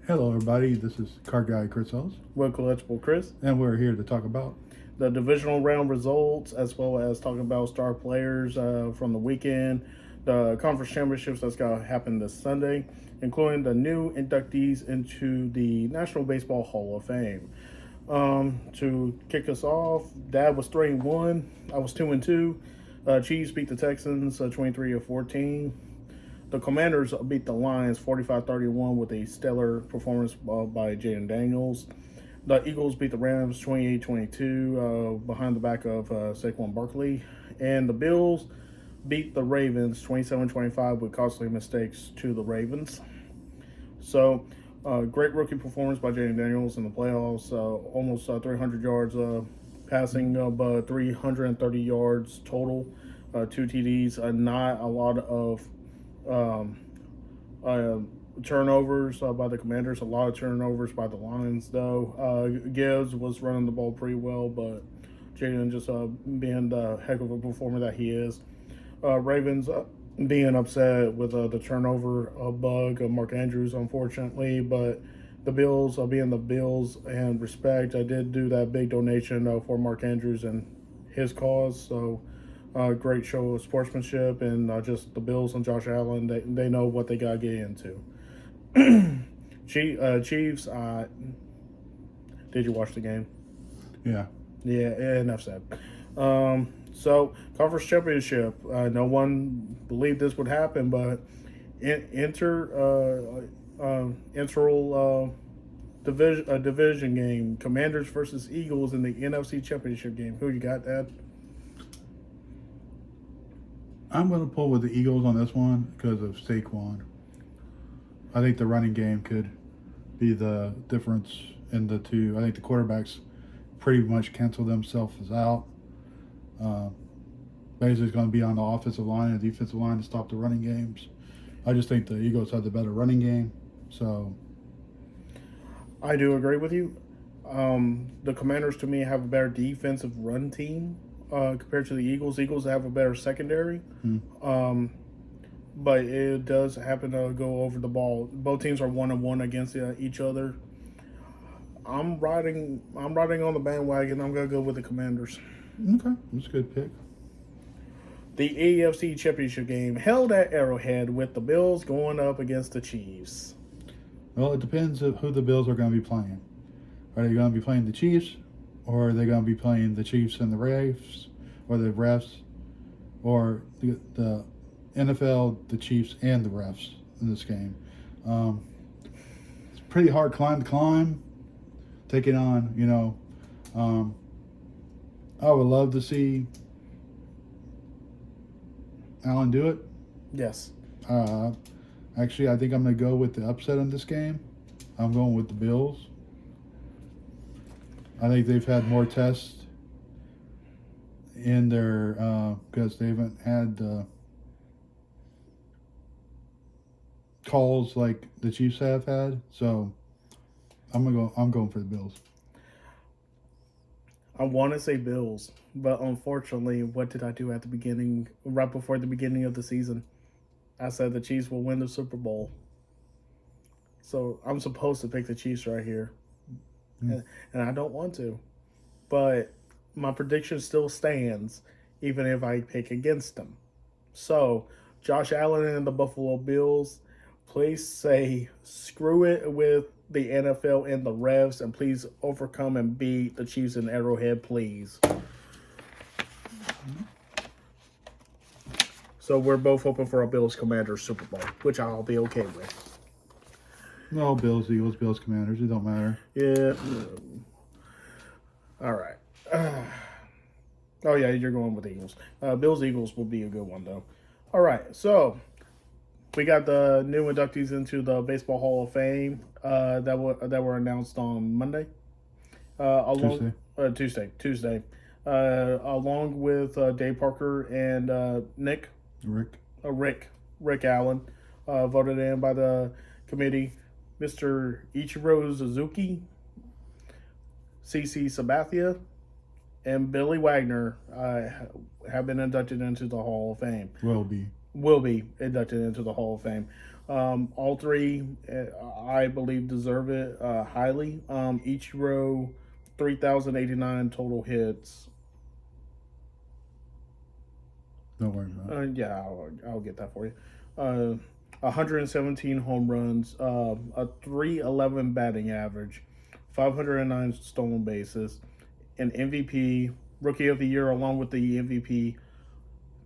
Hello, everybody. This is Card Guy Chris Ellis, with Collectible Chris. and we're here to talk about. The divisional round results, as well as talking about star players from the weekend, the conference championships that's going to happen this Sunday, including the new inductees into the National Baseball Hall of Fame. To kick us off, Dad was 3-1. I was 2-2. Chiefs beat the Texans 23-14. The Commanders beat the Lions 45-31 with a stellar performance by Jaden Daniels. The Eagles beat the Rams 28-22 behind the back of Saquon Barkley. And the Bills beat the Ravens 27-25 with costly mistakes to the Ravens. So, great rookie performance by Jaden Daniels in the playoffs. Almost 300 yards passing, but 330 yards total. 2 TDs. Not a lot of turnovers by the Commanders, a lot of turnovers by the Lions, though. Gibbs was running the ball pretty well, but Jaden just being the heck of a performer that he is. Ravens being upset with the turnover bug of Mark Andrews, unfortunately, but the Bills being the Bills and respect. I did do that big donation for Mark Andrews and his cause, so great show of sportsmanship, and just the Bills and Josh Allen, they know what they got to get into. Chiefs, did you watch the game? Yeah. Yeah, enough said. So, conference championship, no one believed this would happen, but division game, Commanders versus Eagles in the NFC championship game. Who you got, Dad? I'm going to pull with the Eagles on this one because of Saquon. I think the running game could be the difference in the two. I think the quarterbacks pretty much cancel themselves out. Basically, it's going to be on the offensive line and the defensive line to stop the running games. I just think the Eagles have the better running game. So, I do agree with you. The Commanders, to me, have a better defensive run team compared to the Eagles. Eagles have a better secondary. But it does happen to go over the ball. Both teams are 1-1 against each other. I'm riding on the bandwagon. I'm gonna go with the Commanders. okay, that's a good pick. The AFC Championship game held at Arrowhead with the Bills going up against the Chiefs. Well, it depends on who the Bills are going to be playing. Are they going to be playing the Chiefs, or are they going to be playing the Chiefs and the Refs, or the refs, or the NFL, the Chiefs, and the refs in this game? It's a pretty hard climb to climb. Taking on, I would love to see Allen do it. Yes. Actually, I think I'm going to go with the upset in this game. I'm going with the Bills. I think they've had more tests in their because they haven't had calls like the Chiefs have had. So I'm going for the Bills. I want to say Bills, but unfortunately, what did I do at the beginning, right before the beginning of the season? I said the Chiefs will win the Super Bowl. So I'm supposed to pick the Chiefs right here. And I don't want to. But my prediction still stands, even if I pick against them. So, Josh Allen and the Buffalo Bills, please say screw it with the NFL and the refs, and please overcome and beat the Chiefs in Arrowhead, please. So we're both hoping for a Bills Commanders Super Bowl, which I'll be okay with. No, Bills, Eagles, Bills, Commanders. It don't matter. Yeah. All right. Oh, yeah, you're going with Eagles. Bills, Eagles will be a good one, though. All right, so we got the new inductees into the Baseball Hall of Fame that were announced on Monday. Tuesday. Along with Dave Parker and Rick Allen, voted in by the committee. Mr. Ichiro Suzuki, CC Sabathia, and Billy Wagner have been inducted into the Hall of Fame. Will be. will be inducted into the Hall of Fame. All three, I believe, deserve it highly. Ichiro, 3,089 total hits. Don't worry about it. Yeah, I'll get that for you. Uh, 117 home runs, a 311 batting average, 509 stolen bases, an MVP, Rookie of the Year, along with the MVP,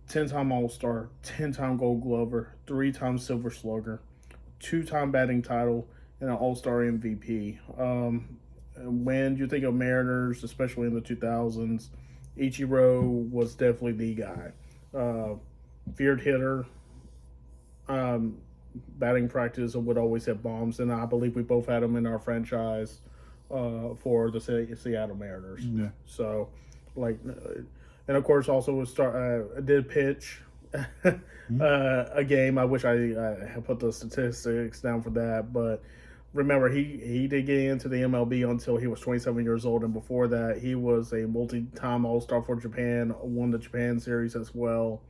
10-time All Star, 10-time Gold Glover, 3-time Silver Slugger, 2-time batting title, and an All Star MVP. When you think of Mariners, especially in the 2000s, Ichiro was definitely the guy. Uh, Feared hitter, um, batting practice would always hit bombs, and I believe we both had him in our franchise for the Seattle Mariners. Yeah. So, like, and of course, also did pitch a game. I wish I had put the statistics down for that, but remember, he did get into the MLB until he was 27 years old, and before that, he was a multi-time All-Star for Japan, won the Japan Series as well.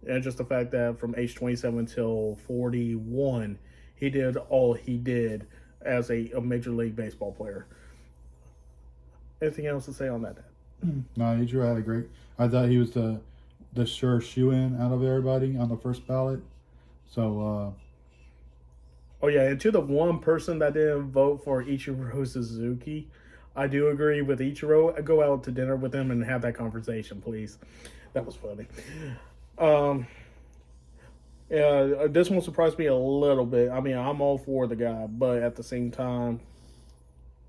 And just the fact that from age 27 till 41, he did all he did as a Major League Baseball player. Anything else to say on that? No, Ichiro had a great. I thought he was the sure shoe in out of everybody on the first ballot. So Oh yeah, and to the one person that didn't vote for Ichiro Suzuki, I do agree with Ichiro. Go out to dinner with him and have that conversation, please. That was funny. Yeah, this one surprised me a little bit. I mean, I'm all for the guy, but at the same time,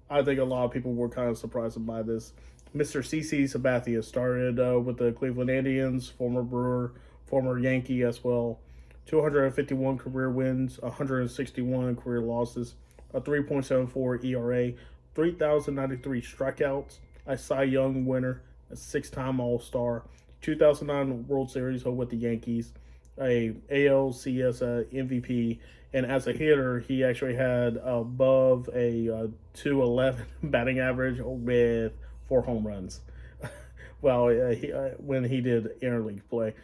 I think a lot of people were kind of surprised by this. Mr. CC Sabathia started with the Cleveland Indians, former Brewer, former Yankee as well. 251 career wins, 161 career losses, a 3.74 ERA, 3,093 strikeouts, a Cy Young winner, a 6-time All-Star, 2009 World Series with the Yankees, a ALCS MVP, and as a hitter, he actually had above a 211 batting average with 4 home runs. Well, when he did interleague play.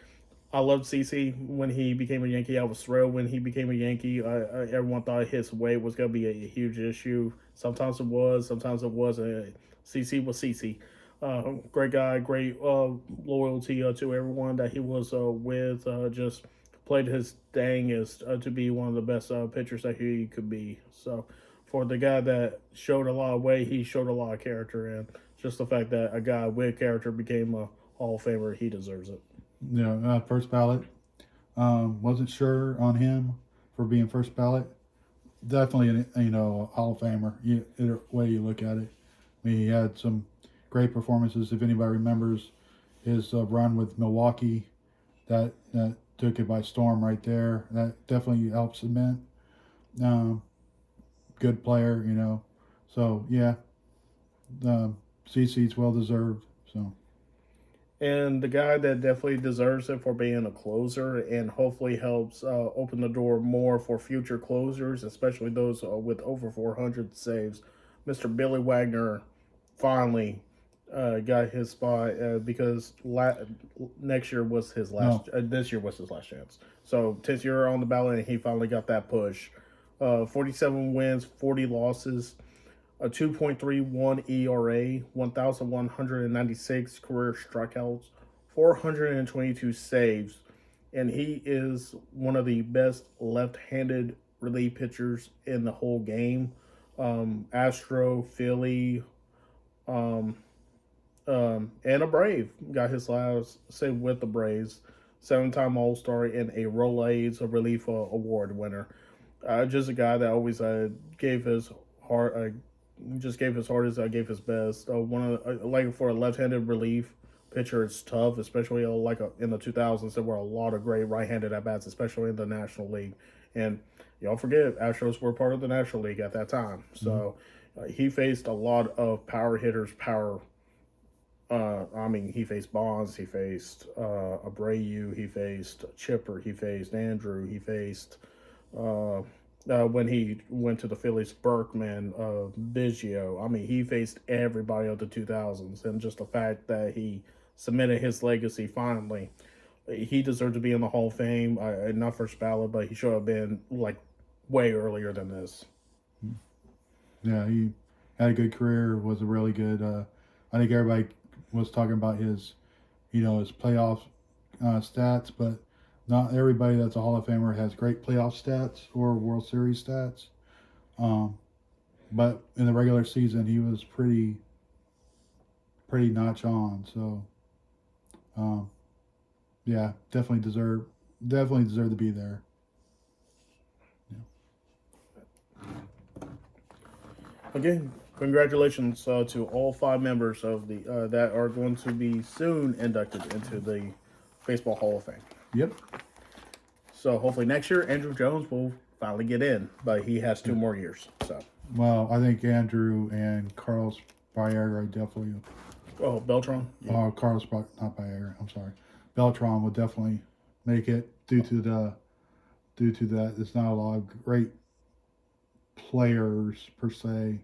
I loved CC when he became a Yankee. I was thrilled when he became a Yankee. Everyone thought his weight was going to be a huge issue. Sometimes it was, sometimes it wasn't. CC was CC. Great guy, great loyalty to everyone that he was with. Just played his dangest to be one of the best pitchers that he could be. So, for the guy that showed a lot of weight, he showed a lot of character, and just the fact that a guy with character became a Hall of Famer, he deserves it. yeah, first ballot. Wasn't sure on him for being first ballot. Definitely, a Hall of Famer. Either way you look at it. I mean, he had some great performances. If anybody remembers his run with Milwaukee, that took it by storm right there. That definitely helps cement. Good player, So yeah, CC's well deserved. So. And the guy that definitely deserves it for being a closer and hopefully helps open the door more for future closers, especially those with over 400 saves. Mr. Billy Wagner finally got his spot because next year was his last. No. This year was his last chance. So 10th year on the ballot, and he finally got that push. 47 wins, 40 losses, a 2.31 ERA, 1,196 career strikeouts, 422 saves, and he is one of the best left-handed relief pitchers in the whole game. Astro, Philly, and a Brave got his last save with the Braves. 7-time All-Star and a Rolaids Relief Award winner. Just a guy that always gave his heart. Just gave his hardest, gave his best. Like for a left-handed relief pitcher, it's tough, especially in the 2000s. There were a lot of great right-handed at bats, especially in the National League. And y'all forget, Astros were part of the National League at that time. So he faced a lot of power hitters. He faced Bonds, he faced Abreu, he faced Chipper, he faced Andrew, he faced. When he went to the Phillies, Berkman, Biggio. I mean, he faced everybody of the 2000s. And just the fact that he cemented his legacy finally he deserved to be in the Hall of Fame. Not first ballot, but he should have been like way earlier than this. Yeah, he had a good career. Was a really good. I think everybody was talking about his, his playoff stats, but not everybody that's a Hall of Famer has great playoff stats or World Series stats. But in the regular season, he was pretty notch on. So, yeah, definitely deserve to be there. Again, congratulations to all 5 members of the that are going to be soon inducted into the Baseball Hall of Fame. Yep. So hopefully next year Andrew Jones will finally get in, but he has 2 more years. So. Well, I think Andrew and Carlos Baerga definitely. Oh, Beltran. Yeah. Not Baerga. I'm sorry. Beltran will definitely make it due to that. It's not a lot of great players per se.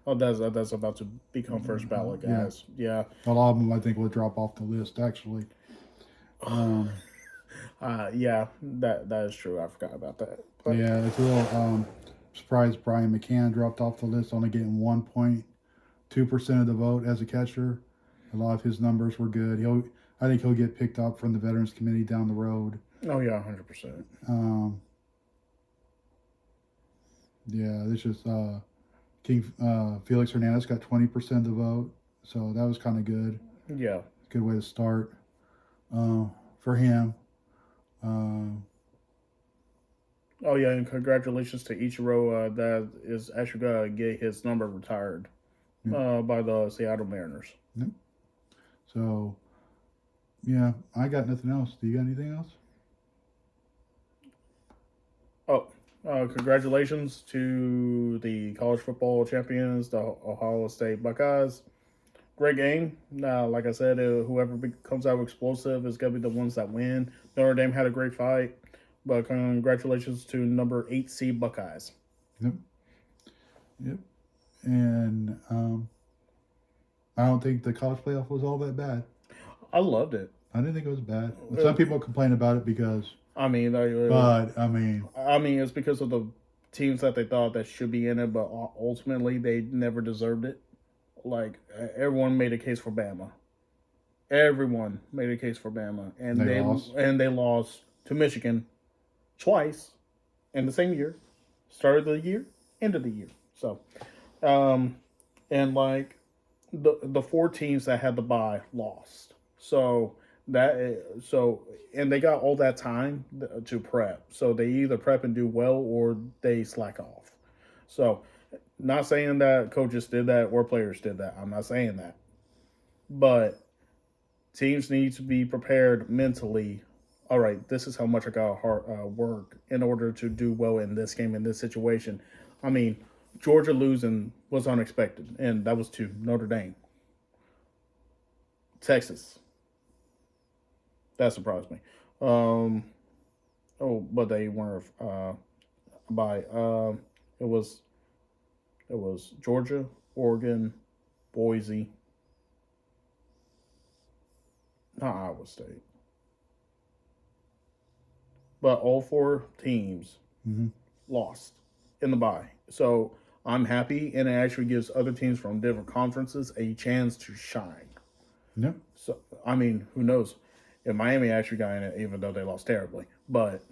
Oh, that's about to become first ballot guys. Yeah. A lot of them, I think, will drop off the list. Actually. Yeah, that is true. I forgot about that. But, yeah, it's a little surprised Brian McCann dropped off the list, only getting 1.2% of the vote as a catcher. A lot of his numbers were good. I think he'll get picked up from the Veterans Committee down the road. Oh yeah, 100%. Yeah, this is Felix Hernandez got 20% of the vote, so that was kind of good. Yeah, good way to start for him. Oh yeah, and congratulations to Ichiro. That is actually gonna get his number retired by the Seattle Mariners. Yep. So, yeah, I got nothing else. Do you got anything else? Oh, congratulations to the college football champions, the Ohio State Buckeyes. Great game. Now, like I said, whoever comes out explosive is going to be the ones that win. Notre Dame had a great fight, but congratulations to number 8 seed Buckeyes. Yep. And I don't think the college playoff was all that bad. I loved it. I didn't think it was bad. Some people complain about it because. It's because of the teams that they thought that should be in it, but ultimately they never deserved it. Like, everyone made a case for Bama. Everyone made a case for Bama, and they lost to Michigan twice in the same year, start of the year, end of the year. So, and like the 4 teams that had the bye lost. And they got all that time to prep. So they either prep and do well or they slack off. So, not saying that coaches did that or players did that. I'm not saying that. But teams need to be prepared mentally. All right, this is how much I got to work in order to do well in this game, in this situation. I mean, Georgia losing was unexpected, and that was to Notre Dame. Texas. That surprised me. But they weren't it was Georgia, Oregon, Boise, not Iowa State. But all 4 teams lost in the bye. So I'm happy, and it actually gives other teams from different conferences a chance to shine. Yep. So, I mean, who knows? If Miami actually got in it, even though they lost terribly. But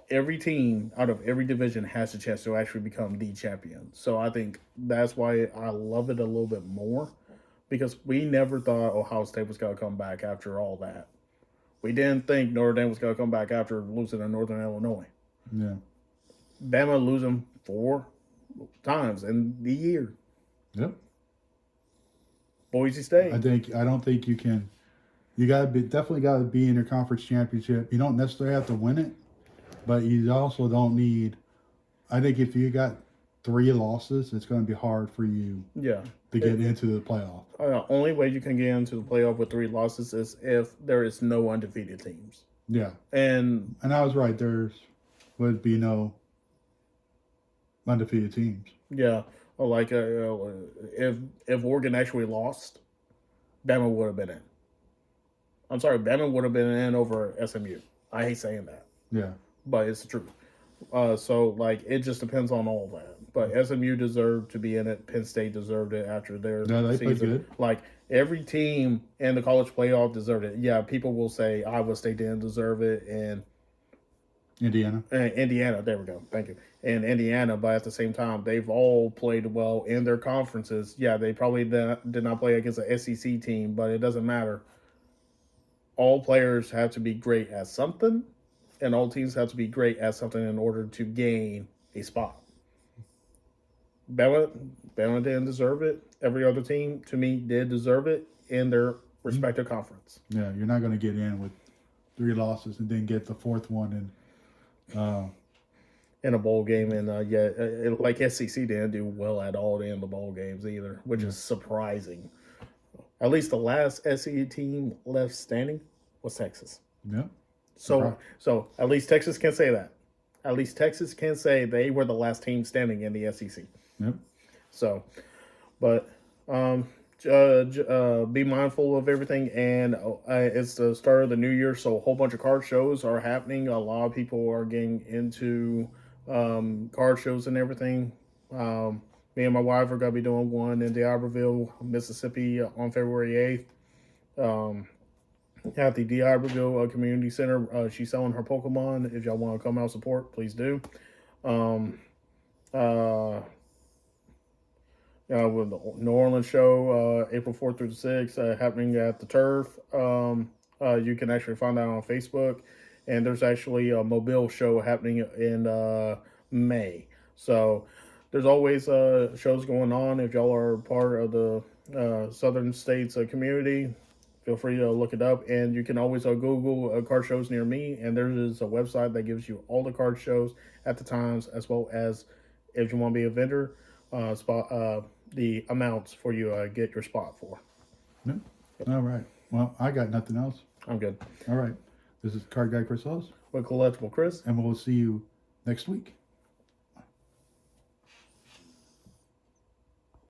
every team out of every division has a chance to actually become the champion. So I think that's why I love it a little bit more, because we never thought Ohio State was going to come back after all that. We didn't think Notre Dame was going to come back after losing to Northern Illinois. Yeah. Bama losing 4 times in the year. Yep. Boise State. I don't think you can. You definitely got to be in your conference championship. You don't necessarily have to win it, but you also don't need. I think if you got 3 losses, it's going to be hard for you. Yeah. To get into the playoff. Only way you can get into the playoff with 3 losses is if there is no undefeated teams. Yeah. And I was right. There would be no undefeated teams. Yeah. Like if Oregon actually lost, Bama would have been in. I'm sorry, Bama would have been in over SMU. I hate saying that, Yeah. but it's the truth. So like it just depends on all that. But SMU deserved to be in it. Penn State deserved it after their No, they played season. good. Like every team in the college playoff deserved it. Yeah, people will say Iowa State didn't deserve it, and Indiana. Indiana. There we go. Thank you. And Indiana, but at the same time, they've all played well in their conferences. Yeah, they probably did not play against an SEC team, but it doesn't matter. All players have to be great at something, and all teams have to be great at something in order to gain a spot. Bama didn't deserve it. Every other team, to me, did deserve it in their respective conference. Yeah, you're not going to get in with 3 losses and then get the 4th one In a bowl game, and like SEC didn't do well at all in the bowl games either, which is surprising. At least the last SEC team left standing was Texas. yeah. So at least Texas can say that. At least Texas can say they were the last team standing in the SEC. Yep. So, but be mindful of everything, and it's the start of the new year, so a whole bunch of card shows are happening. A lot of people are getting into card shows and everything. Me and my wife are gonna be doing one in D'Iberville, Mississippi, on February 8th. At the D'Iberville Community Center. She's selling her Pokemon. If y'all want to come out support, please do. With the New Orleans show, April 4th through the 6th, happening at the Turf. You can actually find that on Facebook. And there's actually a Mobile show happening in May. So there's always shows going on. If y'all are part of the Southern States community, feel free to look it up. And you can always Google card shows near me. And there is a website that gives you all the card shows at the times, as well as if you want to be a vendor, the amounts for you get your spot for. Yep. All right. Well, I got nothing else. I'm good. All right. This is Card Guy Chris Ellis. With Collectible Chris. And we'll see you next week.